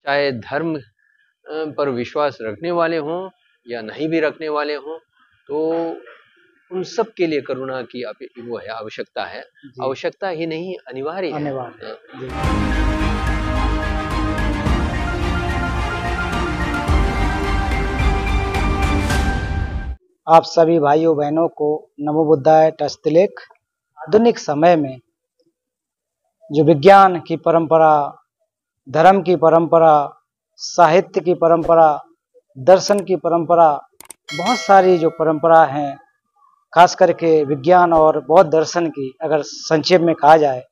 चाहे धर्म पर विश्वास रखने वाले हों या नहीं भी रखने वाले हों, तो उन सब के लिए करुणा की वो है, आवश्यकता है। आवश्यकता ही नहीं, अनिवार्य है। आप सभी भाइयों बहनों को नमो बुद्धाय टस्तिलेख। आधुनिक समय में जो विज्ञान की परंपरा, धर्म की परंपरा, साहित्य की परंपरा, दर्शन की परंपरा, बहुत सारी जो परंपरा हैं, खास करके विज्ञान और बौद्ध दर्शन की अगर संक्षेप में कहा जाए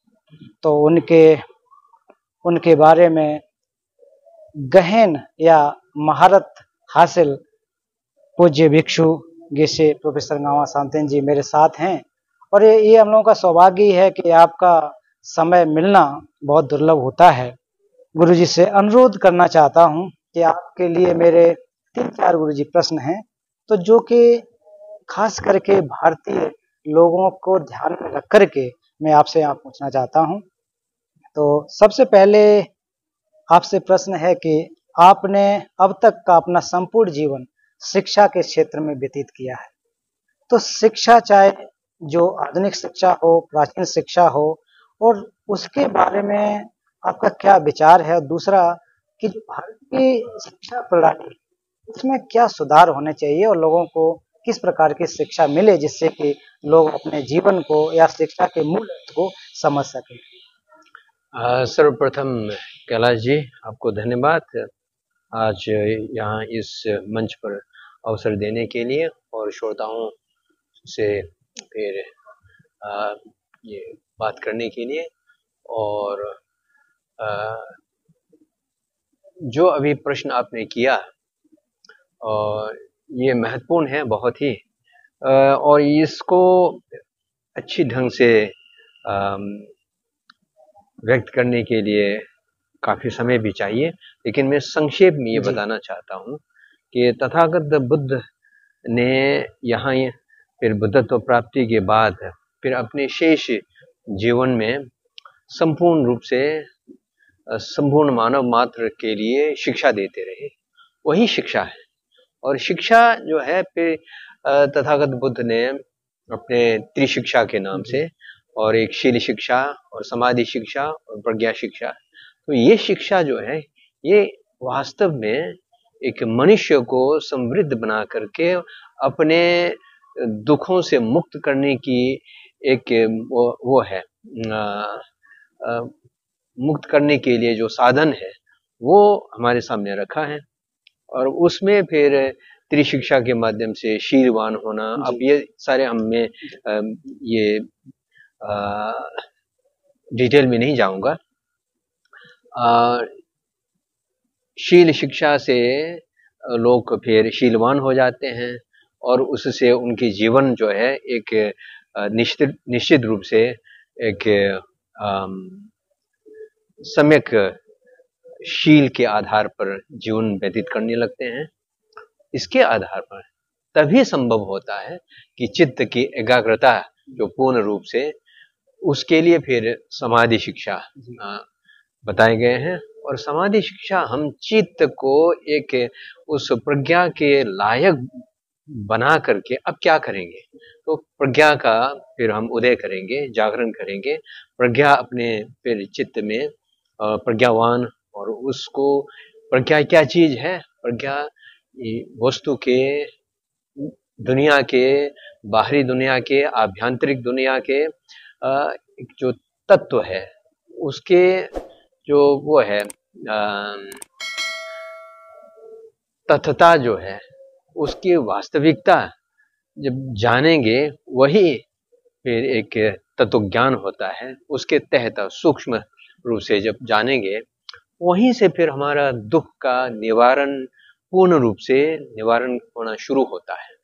तो उनके बारे में गहन या महारत हासिल पूज्य भिक्षु जैसे प्रोफेसर गावा सांतेन जी मेरे साथ हैं। और ये हम लोगों का सौभाग्य है कि आपका समय मिलना बहुत दुर्लभ होता है। गुरुजी से अनुरोध करना चाहता हूं कि आपके लिए मेरे 3-4 गुरुजी प्रश्न हैं, तो जो कि खास करके भारतीय लोगों को ध्यान में रख करके मैं आपसे यहाँ पूछना चाहता हूं। तो सबसे पहले आपसे प्रश्न है कि आपने अब तक का अपना संपूर्ण जीवन शिक्षा के क्षेत्र में व्यतीत किया है, तो शिक्षा चाहे जो आधुनिक शिक्षा हो, प्राचीन शिक्षा हो, और उसके बारे में आपका क्या विचार है। और दूसरा कि जो भारत की शिक्षा प्रणाली, उसमें क्या सुधार होने चाहिए और लोगों को किस प्रकार की शिक्षा मिले जिससे कि लोग अपने जीवन को या शिक्षा के मूल अर्थ को समझ सकें। सर्वप्रथम कैलाश जी, आपको धन्यवाद आज यहाँ इस मंच पर अवसर देने के लिए और श्रोताओं से फिर ये बात करने के लिए। और जो अभी प्रश्न आपने किया और ये महत्वपूर्ण है बहुत ही, और इसको अच्छी ढंग से व्यक्त करने के लिए काफी समय भी चाहिए, लेकिन मैं संक्षेप में ये बताना चाहता हूँ कि तथागत बुद्ध ने यहाँ फिर बुद्धत्व प्राप्ति के बाद फिर अपने शेष जीवन में संपूर्ण रूप से संपूर्ण मानव मात्र के लिए शिक्षा देते रहे। वही शिक्षा है। और शिक्षा जो है फिर तथागत बुद्ध ने अपने त्रिशिक्षा के नाम से, और एक शील शिक्षा और समाधि शिक्षा और प्रज्ञा शिक्षा, तो ये शिक्षा जो है ये वास्तव में एक मनुष्य को समृद्ध बना करके अपने दुखों से मुक्त करने की एक वो है, मुक्त करने के लिए जो साधन है वो हमारे सामने रखा है। और उसमें फिर त्रिशिक्षा के माध्यम से शीलवान होना, अब ये सारे हमें ये डिटेल में नहीं जाऊंगा। शील शिक्षा से लोग फिर शीलवान हो जाते हैं और उससे उनके जीवन जो है एक निश्चित रूप से एक सम्यक शील के आधार पर जीवन व्यतीत करने लगते हैं। इसके आधार पर तभी संभव होता है कि चित्त की एकाग्रता जो पूर्ण रूप से, उसके लिए फिर समाधि शिक्षा बताए गए हैं। और समाधि शिक्षा हम चित्त को एक उस प्रज्ञा के लायक बना करके अब क्या करेंगे, तो प्रज्ञा का फिर हम उदय करेंगे, जागरण करेंगे। प्रज्ञा अपने फिर चित्त में प्रज्ञावान, और उसको प्रज्ञा क्या चीज है, प्रज्ञा वस्तु के, दुनिया के, बाहरी दुनिया के, आभ्यंतरिक दुनिया के जो तत्व है उसके जो वो है तथता जो है, उसकी वास्तविकता जब जानेंगे वही फिर एक तत्व ज्ञान होता है। उसके तहत सूक्ष्म रूप से जब जानेंगे, वहीं से फिर हमारा दुख का निवारण पूर्ण रूप से निवारण होना शुरू होता है।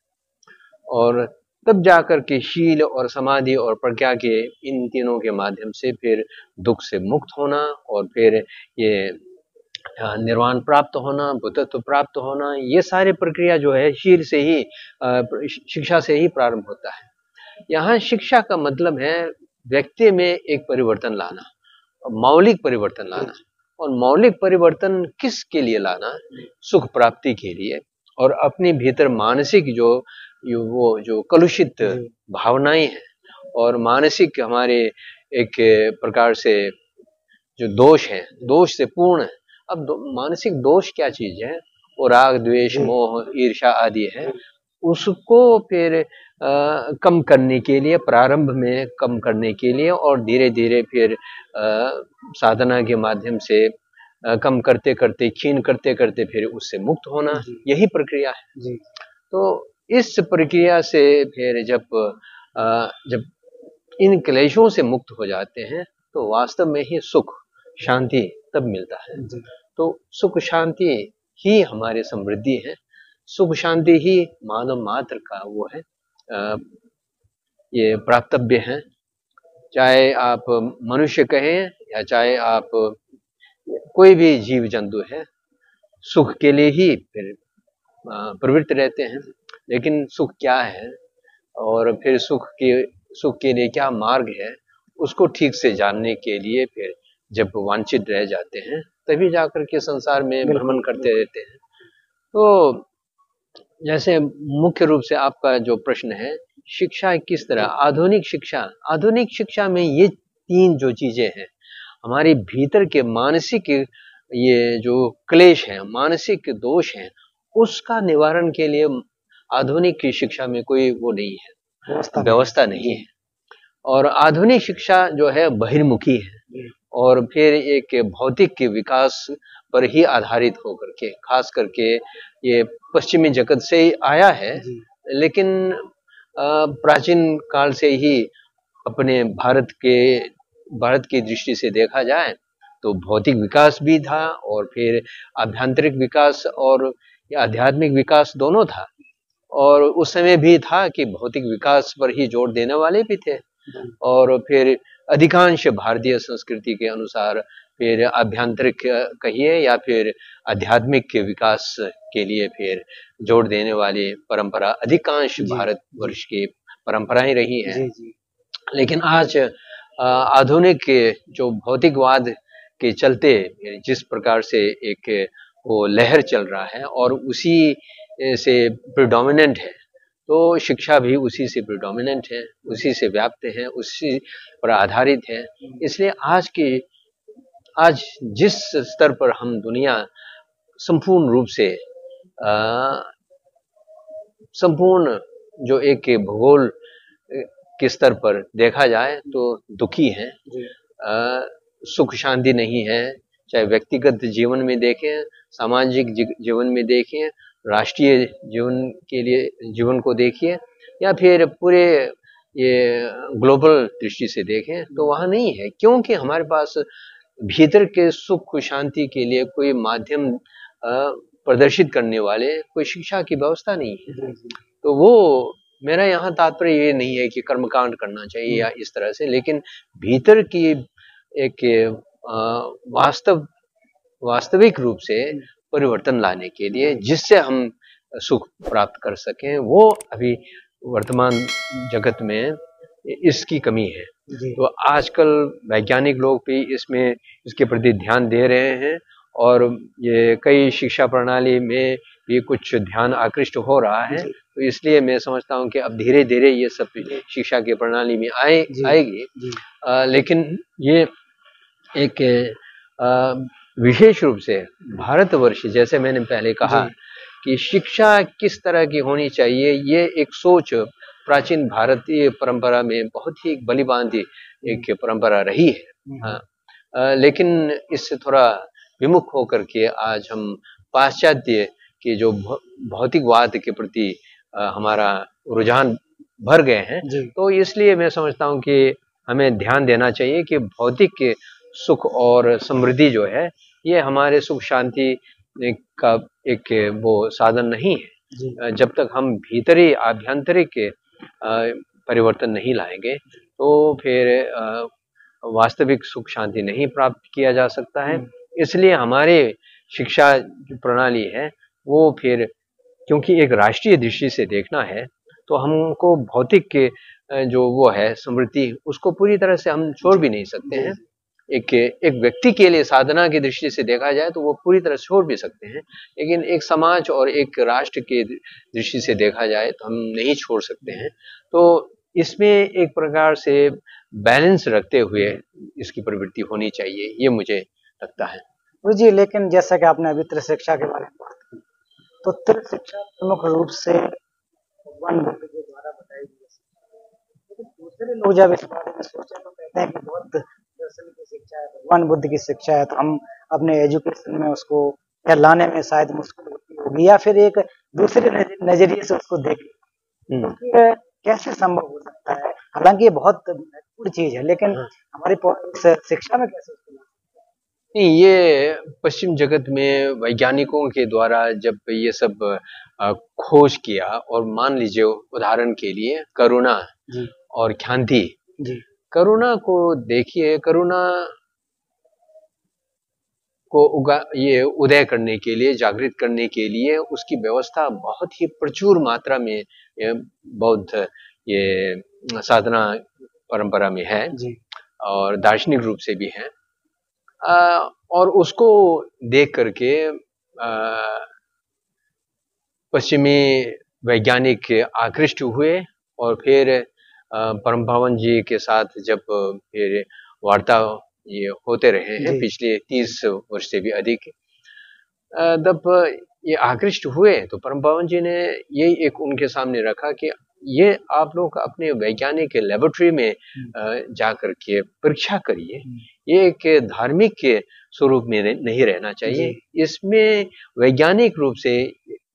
और तब जाकर के शील और समाधि और प्रज्ञा के इन तीनों के माध्यम से फिर दुख से मुक्त होना और फिर ये निर्वाण प्राप्त होना, बुद्धत्व प्राप्त होना, ये सारी प्रक्रिया जो है शील से ही, शिक्षा से ही प्रारंभ होता है। यहाँ शिक्षा का मतलब है व्यक्ति में एक परिवर्तन लाना, मौलिक परिवर्तन लाना। और मौलिक परिवर्तन किसके लिए लाना? सुख प्राप्ति के लिए, और अपने भीतर मानसिक जो कलुषित भावनाएं हैं और मानसिक हमारे एक प्रकार से जो दोष है, दोष से पूर्ण है। अब मानसिक दोष क्या चीज है? वो राग, द्वेष, मोह, ईर्ष्या आदि है। उसको फिर कम करने के लिए, प्रारंभ में कम करने के लिए, और धीरे धीरे फिर साधना के माध्यम से कम करते करते, क्षीण करते करते फिर उससे मुक्त होना, यही प्रक्रिया है। तो इस प्रक्रिया से फिर जब इन क्लेशों से मुक्त हो जाते हैं तो वास्तव में ही सुख शांति तब मिलता है। तो सुख शांति ही हमारी समृद्धि है, सुख शांति ही मानव मात्र का वो है, ये प्राप्तव्य है। चाहे आप मनुष्य कहें या चाहे आप कोई भी जीव जंतु है, सुख के लिए ही फिर प्रवृत्त रहते हैं। लेकिन सुख क्या है और फिर सुख के लिए क्या मार्ग है, उसको ठीक से जानने के लिए फिर जब वांछित रह जाते हैं तभी जाकर के संसार में भ्रमण करते रहते हैं। तो जैसे मुख्य रूप से आपका जो प्रश्न है, शिक्षा किस तरह, आधुनिक शिक्षा में ये तीन जो चीजें हैं, हमारे भीतर के मानसिक ये जो क्लेश है, मानसिक दोष है, उसका निवारण के लिए आधुनिक शिक्षा में कोई वो नहीं है, व्यवस्था नहीं है। और आधुनिक शिक्षा जो है बहिर्मुखी है और फिर एक भौतिक विकास पर ही आधारित होकर के, खास करके ये पश्चिमी जगत से ही आया है। लेकिन प्राचीन काल से ही अपने भारत की दृष्टि से देखा जाए तो भौतिक विकास भी था और फिर आभ्यंतरिक विकास और आध्यात्मिक विकास दोनों था। और उस समय भी था कि भौतिक विकास पर ही जोर देने वाले भी थे, और फिर अधिकांश भारतीय संस्कृति के अनुसार फिर आभ्यंतरिक कहिए या फिर आध्यात्मिक के विकास के लिए फिर जोर देने वाली परंपरा अधिकांश भारतवर्ष की परंपराएं रही हैं। लेकिन आज आधुनिक जो भौतिकवाद के चलते जिस प्रकार से एक वो लहर चल रहा है और उसी से प्रिडोमिनेंट है, तो शिक्षा भी उसी से प्रिडोमिनेंट है, उसी से व्याप्त है, उसी पर आधारित है। इसलिए आज जिस स्तर पर हम दुनिया संपूर्ण रूप से संपूर्ण जो एक भूगोल के स्तर पर देखा जाए तो दुखी है, सुख शांति नहीं है। चाहे व्यक्तिगत जीवन में देखें, सामाजिक जीवन में देखें, राष्ट्रीय जीवन को देखिए या फिर पूरे ये ग्लोबल दृष्टि से देखें तो वहाँ नहीं है, क्योंकि हमारे पास भीतर के सुख शांति के लिए कोई माध्यम प्रदर्शित करने वाले कोई शिक्षा की व्यवस्था नहीं है। तो वो मेरा यहाँ तात्पर्य ये नहीं है कि कर्मकांड करना चाहिए या इस तरह से, लेकिन भीतर की एक वास्तविक रूप से परिवर्तन लाने के लिए जिससे हम सुख प्राप्त कर सकें, वो अभी वर्तमान जगत में इसकी कमी है। तो आजकल वैज्ञानिक लोग भी इसके प्रति ध्यान दे रहे हैं और ये कई शिक्षा प्रणाली में भी कुछ ध्यान आकृष्ट हो रहा है। तो इसलिए मैं समझता हूँ कि अब धीरे धीरे ये सब शिक्षा की प्रणाली में आएगी। लेकिन ये एक विशेष रूप से भारतवर्ष, जैसे मैंने पहले कहा कि शिक्षा किस तरह की होनी चाहिए, ये एक सोच प्राचीन भारतीय परंपरा में बहुत ही बलिबांधी एक परंपरा रही है। लेकिन इससे थोड़ा विमुख होकर के आज हम पाश्चात्य के जो भौतिकवाद के प्रति हमारा रुझान भर गए हैं। तो इसलिए मैं समझता हूँ कि हमें ध्यान देना चाहिए कि भौतिक सुख और समृद्धि जो है ये हमारे सुख शांति का एक वो साधन नहीं है। जब तक हम भीतरी आभ्यंतरिक परिवर्तन नहीं लाएंगे तो फिर वास्तविक सुख शांति नहीं प्राप्त किया जा सकता है। इसलिए हमारे शिक्षा प्रणाली है वो फिर, क्योंकि एक राष्ट्रीय दृष्टि से देखना है तो हमको भौतिक के जो वो है समृद्धि, उसको पूरी तरह से हम छोड़ भी नहीं सकते हैं। एक व्यक्ति के लिए साधना की दृष्टि से देखा जाए तो वो पूरी तरह छोड़ भी सकते हैं, लेकिन एक समाज और एक राष्ट्र की दृष्टि से देखा जाए तो हम नहीं छोड़ सकते हैं। तो इसमें एक प्रकार से बैलेंस रखते हुए इसकी प्रवृत्ति होनी चाहिए, ये मुझे लगता है। गुरु जी, लेकिन जैसा कि आपने अभी त्रिशिक्षा शिक्षा के बारे में बात की, तो त्रिशिक्षा शिक्षा प्रमुख रूप से भगवान बुद्ध के द्वारा बताई गई है। लेकिन दूसरे लोग जब इस बारे में सोचे तो कहते हैं कि बौद्ध दर्शन की शिक्षा है, भगवान बुद्ध की शिक्षा है, तो हम अपने एजुकेशन में उसको या लाने में शायद मुश्किल होगी, या फिर एक दूसरे नजरिए से उसको देखें, तो फिर कैसे संभव हो सकता है? हालांकि ये बहुत महत्वपूर्ण चीज है, लेकिन हमारी शिक्षा में कैसे उसको? नहीं, ये पश्चिम जगत में वैज्ञानिकों के द्वारा जब ये सब खोज किया, और मान लीजिए उदाहरण के लिए करुणा और ख्याति, करुणा को देखिए, करुणा को ये उदय करने के लिए, जागृत करने के लिए उसकी व्यवस्था बहुत ही प्रचुर मात्रा में बौद्ध ये साधना परंपरा में है और दार्शनिक रूप से भी है। और उसको देख करके पश्चिमी वैज्ञानिक आकृष्ट हुए, और फिर परम पावन जी के साथ जब फिर वार्ता ये होते रहे हैं पिछले 30 वर्ष से भी अधिक, तब ये आकृष्ट हुए तो परम पावन जी ने यही एक उनके सामने रखा कि ये आप लोग अपने वैज्ञानिक लेबोरेटरी में जा करके परीक्षा करिए, ये एक धार्मिक के स्वरूप में नहीं रहना चाहिए, इसमें वैज्ञानिक रूप से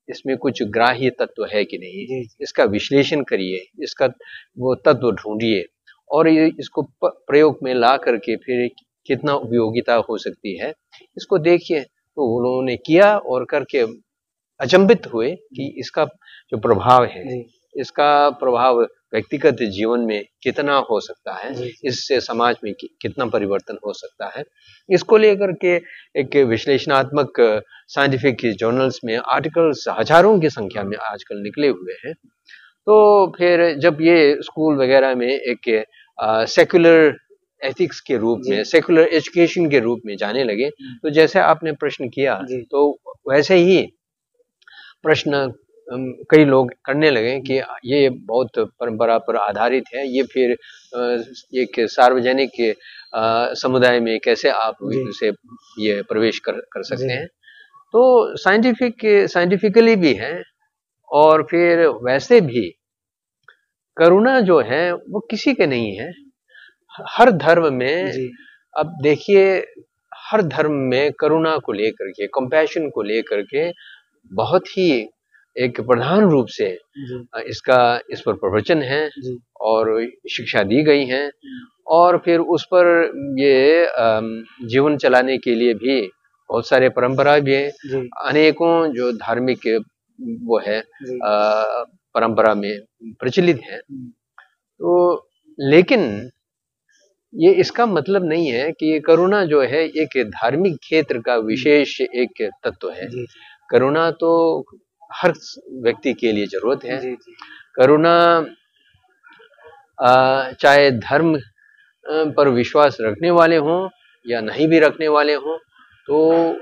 इसमें कुछ ग्राह्य तत्व है कि नहीं, इसका विश्लेषण करिए, इसका वो तत्व ढूंढिए, और ये इसको प्रयोग में ला करके फिर कितना उपयोगिता हो सकती है इसको देखिए। तो उन्होंने किया और करके अचंभित हुए कि इसका जो प्रभाव है, इसका प्रभाव व्यक्तिगत जीवन में कितना हो सकता है, इससे समाज में कितना परिवर्तन हो सकता है। इसको लेकर के एक विश्लेषणात्मक साइंटिफिक जर्नल्स में आर्टिकल्स हजारों की संख्या में आजकल निकले हुए हैं। तो फिर जब ये स्कूल वगैरह में एक सेक्युलर एथिक्स के रूप में, सेक्युलर एजुकेशन के रूप में जाने लगे, तो जैसे आपने प्रश्न किया तो वैसे ही प्रश्न कई लोग करने लगे कि ये बहुत परंपरा पर आधारित है, ये फिर एक सार्वजनिक समुदाय में कैसे आप इसे ये प्रवेश कर सकते हैं। तो साइंटिफिकली भी है, और फिर वैसे भी करुणा जो है वो किसी के नहीं है, हर धर्म में अब देखिए, हर धर्म में करुणा को लेकर के, कंपैशन को लेकर के बहुत ही एक प्रधान रूप से इस पर प्रवचन है और शिक्षा दी गई है, और फिर उस पर ये जीवन चलाने के लिए भी बहुत सारे परंपरा भी है, अनेकों जो धार्मिक वो है परंपरा में प्रचलित है। तो लेकिन ये इसका मतलब नहीं है कि ये करुणा जो है एक धार्मिक क्षेत्र का विशेष एक तत्व है। करुणा तो हर व्यक्ति के लिए जरूरत है। करुणा चाहे धर्म पर विश्वास रखने वाले हों या नहीं भी रखने वाले हों, तो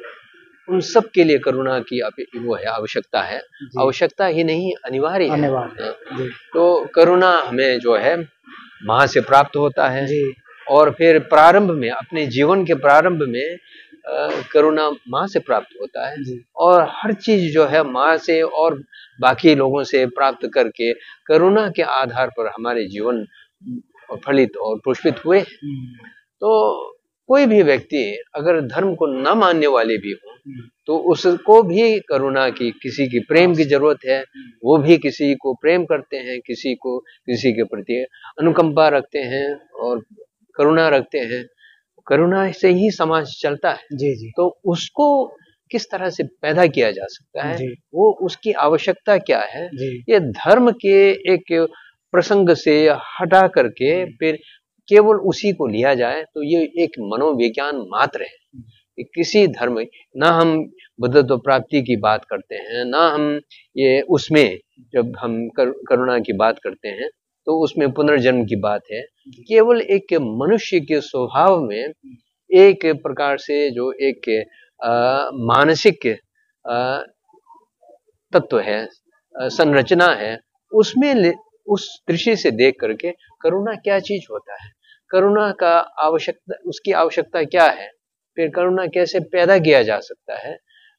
उन सब के लिए करुणा की वो है, आवश्यकता है। आवश्यकता ही नहीं, अनिवार्य है। तो करुणा हमें जो है माँ से प्राप्त होता है, और फिर प्रारंभ में, अपने जीवन के प्रारंभ में करुणा माँ से प्राप्त होता है, और हर चीज जो है माँ से और बाकी लोगों से प्राप्त करके करुणा के आधार पर हमारे जीवन फलित और पुष्पित हुए। तो कोई भी व्यक्ति अगर धर्म को न मानने वाले भी हो, तो उसको भी करुणा की, किसी की प्रेम की जरूरत है, वो भी किसी को प्रेम करते हैं, किसी के प्रति अनुकंपा रखते हैं और करुणा रखते हैं। करुणा से ही समाज चलता है। तो उसको किस तरह से पैदा किया जा सकता है, वो उसकी आवश्यकता क्या है, ये धर्म के एक प्रसंग से हटा करके फिर केवल उसी को लिया जाए तो ये एक मनोविज्ञान मात्र है। किसी धर्म, ना हम बुद्धत्व प्राप्ति की बात करते हैं, ना हम ये उसमें जब हम करुणा की बात करते हैं तो उसमें पुनर्जन्म की बात है। केवल एक मनुष्य के स्वभाव में एक प्रकार से जो एक मानसिक तत्व है, संरचना है, उसमें उस दृष्टि से देख करके करुणा क्या चीज होता है, करुणा का आवश्यकता, उसकी आवश्यकता क्या है, फिर करुणा कैसे पैदा किया जा सकता है,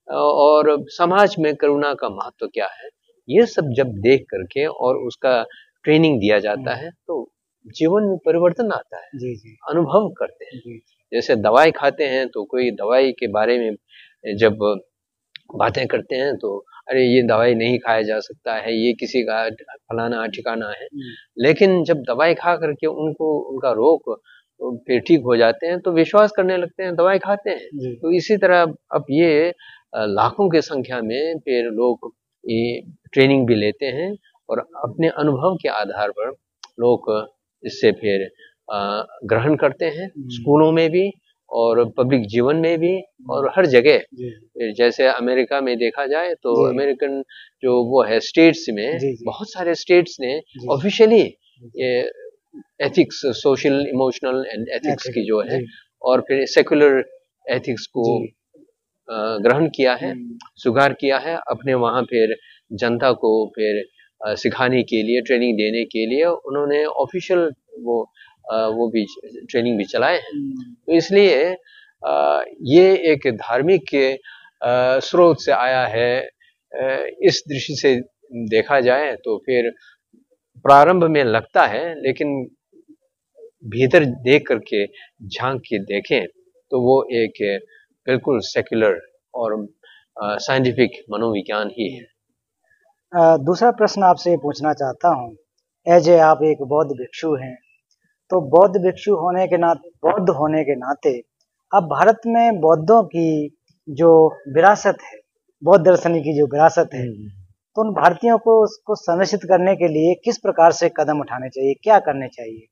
और समाज में करुणा का महत्व क्या है, ये सब जब देख करके और उसका ट्रेनिंग दिया जाता है तो जीवन में परिवर्तन आता है। जी जी। अनुभव करते हैं। जी। जैसे दवाई खाते हैं तो कोई दवाई के बारे में जब बातें करते हैं तो अरे ये दवाई नहीं खाया जा सकता है, ये किसी का फलाना ठिकाना है, लेकिन जब दवाई खा करके उनको उनका रोग फिर ठीक हो जाते हैं तो विश्वास करने लगते हैं, दवाई खाते हैं। तो इसी तरह अब ये लाखों की संख्या में फिर लोग ये ट्रेनिंग भी लेते हैं और अपने अनुभव के आधार पर लोग इससे फिर ग्रहण करते हैं, स्कूलों में भी और पब्लिक जीवन में भी और हर जगह। जैसे अमेरिका में देखा जाए तो अमेरिकन जो वो है स्टेट्स में, बहुत सारे स्टेट्स ने ऑफिशियली ये ethics, social emotional and ethics की जो है और फिर सेकुलर एथिक्स को ग्रहण किया है, स्वीकार किया है, अपने वहाँ फिर जनता को फिर सिखाने के लिए, ट्रेनिंग देने के लिए उन्होंने ऑफिशियल वो भी ट्रेनिंग भी चलाए हैं। तो इसलिए ये एक धार्मिक स्रोत से आया है। इस दृष्टि से देखा जाए तो फिर प्रारंभ में लगता है, लेकिन भीतर देख करके झांक के देखें तो वो एक बिल्कुल सेक्युलर और साइंटिफिक मनोविज्ञान ही है। दूसरा प्रश्न आपसे पूछना चाहता हूँ, एज ए आप एक बौद्ध भिक्षु हैं, तो बौद्ध भिक्षु होने के नाते अब भारत में बौद्धों की जो विरासत है, बौद्ध दर्शन की जो विरासत है, तो उन भारतीयों को उसको संरक्षित करने के लिए किस प्रकार से कदम उठाने चाहिए, क्या करने चाहिए?